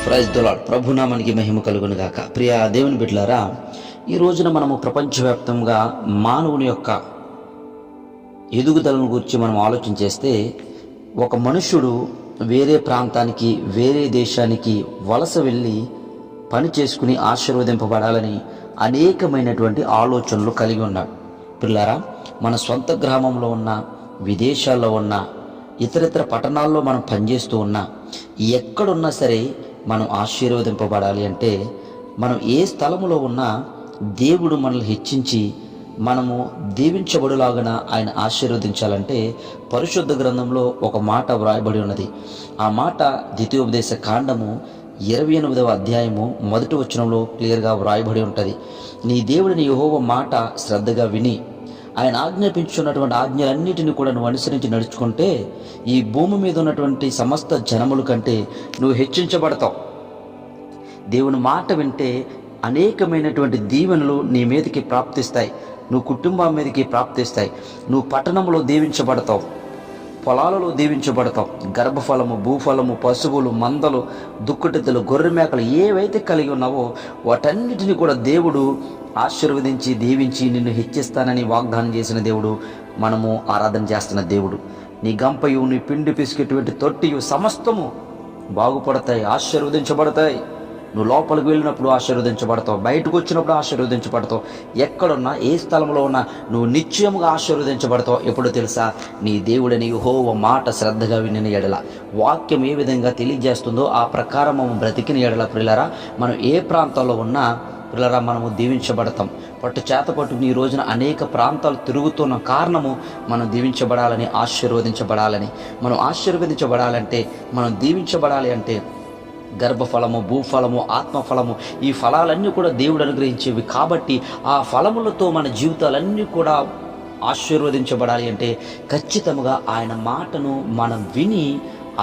Praise the Lord. ప్రభునామానికి మహిమ కలుగును గాక. ప్రియ దేవుని బిడ్డలారా, ఈ రోజున మనము ప్రపంచవ్యాప్తంగా మానవుని యొక్క ఎదుగుదలను గురించి మనం ఆలోచన చేస్తే, ఒక మనుష్యుడు వేరే ప్రాంతానికి వేరే దేశానికి వలస వెళ్ళి పని చేసుకుని ఆశీర్వదింపబడాలని అనేకమైనటువంటి ఆలోచనలు కలిగి ఉన్నాడు. పిల్లారా, మన సొంత గ్రామంలో ఉన్న, విదేశాల్లో ఉన్న, ఇతరితర పట్టణాల్లో మనం పనిచేస్తూ ఉన్నా, ఎక్కడున్నా సరే మనం ఆశీర్వదింపబడాలి అంటే, మనం ఏ స్థలములో ఉన్నా దేవుడు మనల్ని హెచ్చించి మనము దీవించబడులాగన ఆయన ఆశీర్వదించాలంటే పరిశుద్ధ గ్రంథంలో ఒక మాట వ్రాయబడి ఉన్నది. ఆ మాట ద్వితీయోపదేశ కాండము 28వ అధ్యాయము 1వ వచనంలో క్లియర్గా వ్రాయబడి ఉంటుంది. నీ దేవుడిని యెహోవా మాట శ్రద్ధగా విని ఆయన ఆజ్ఞాపించున్నటువంటి ఆజ్ఞలన్నిటిని కూడా నువ్వు అనుసరించి నడుచుకుంటే ఈ భూమి మీద ఉన్నటువంటి సమస్త జనముల కంటే నువ్వు హెచ్చించబడతావు. దేవుని మాట వింటే అనేకమైనటువంటి దీవెనలు నీ మీదకి ప్రాప్తిస్తాయి, నువ్వు కుటుంబం మీదకి ప్రాప్తిస్తాయి. నువ్వు పట్టణంలో దీవించబడతావు, పొలాలలో దీవించబడతావు. గర్భఫలము, భూఫలము, పశువులు, మందలు, దుక్కుటెద్దలు, గొర్రె మేకలు ఏవైతే కలిగి ఉన్నావో వాటన్నిటిని కూడా దేవుడు ఆశీర్వదించి దీవించి నిన్ను హెచ్చిస్తానని వాగ్దానం చేసిన దేవుడు, మనము ఆరాధన చేస్తున్న దేవుడు. నీ గంపయు, నీ పిండి పిసికేటువంటి తొట్టియు సమస్తము బాగుపడతాయి, ఆశీర్వదించబడతాయి. నువ్వు లోపలికి వెళ్ళినప్పుడు ఆశీర్వదించబడతావు, బయటకు వచ్చినప్పుడు ఆశీర్వదించబడతావు. ఎక్కడున్నా, ఏ స్థలంలో ఉన్నా నువ్వు నిశ్చయముగా ఆశీర్వదించబడతావు. ఎప్పుడో తెలుసా? నీ దేవుడని యెహోవా మాట శ్రద్ధగా వినిన ఎడల, వాక్యం ఏ విధంగా తెలియజేస్తుందో ఆ ప్రకారం మనం బ్రతికిన ఎడల, ప్రియులారా, మనం ఏ ప్రాంతాల్లో ఉన్నా పిల్లరా మనము దీవించబడతాం. పట్టు చేత పట్టుకుని ఈ రోజున అనేక ప్రాంతాలు తిరుగుతున్న కారణము మనం దీవించబడాలని, ఆశీర్వదించబడాలని. మనం ఆశీర్వదించబడాలంటే, మనం దీవించబడాలి అంటే గర్భఫలము, భూఫలము, ఆత్మఫలము, ఈ ఫలాలన్నీ కూడా దేవుడు అనుగ్రహించేవి. కాబట్టి ఆ ఫలములతో మన జీవితాలన్నీ కూడా ఆశీర్వదించబడాలి అంటే ఖచ్చితంగా ఆయన మాటను మనం విని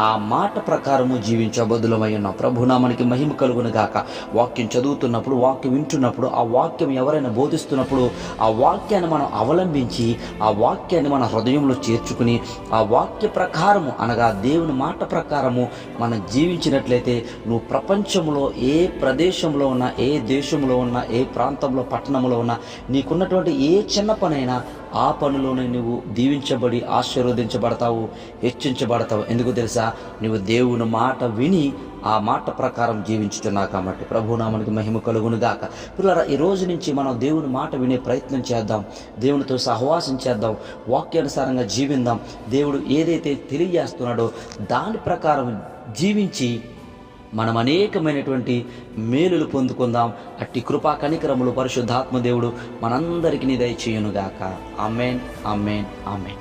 ఆ మాట ప్రకారము జీవించబద్దులమై ఉన్నాం. ప్రభునామానికి మహిమ కలుగును గాక. వాక్యం చదువుతున్నప్పుడు, వాక్యం వింటున్నప్పుడు, ఆ వాక్యం ఎవరైనా బోధిస్తున్నప్పుడు ఆ వాక్యాన్ని మనం అవలంబించి ఆ వాక్యాన్ని మన హృదయంలో చేర్చుకుని ఆ వాక్య ప్రకారము అనగా దేవుని మాట ప్రకారము మనం జీవించినట్లయితే నువ్వు ప్రపంచంలో ఏ ప్రదేశంలో ఉన్నా, ఏ దేశంలో ఉన్నా, ఏ ప్రాంతంలో, పట్టణంలో ఉన్నా, నీకున్నటువంటి ఏ చిన్న పనైనా ఆ పనిలోనే నువ్వు దీవించబడి ఆశీర్వదించబడతావు, హెచ్చించబడతావు. ఎందుకు తెలుసా? నువ్వు దేవుని మాట విని ఆ మాట ప్రకారం జీవించుతున్నావు కాబట్టి. ప్రభునామానికి మహిమ కలుగును గాక. పిల్లరా, ఈ రోజు నుంచి మనం దేవుని మాట వినే ప్రయత్నం చేద్దాం, దేవునితో సహవాసం చేద్దాం, వాక్యానుసారంగా జీవిద్దాం. దేవుడు ఏదైతే తెలియజేస్తున్నాడో దాని ప్రకారం జీవించి మనం అనేకమైనటువంటి మేలులు పొందుకుందాం. అట్టి కృపా కనికరములు పరిశుద్ధాత్మ దేవుడు మనందరికీ దయచేయునుగాక. ఆమేన్, ఆమేన్, ఆమేన్.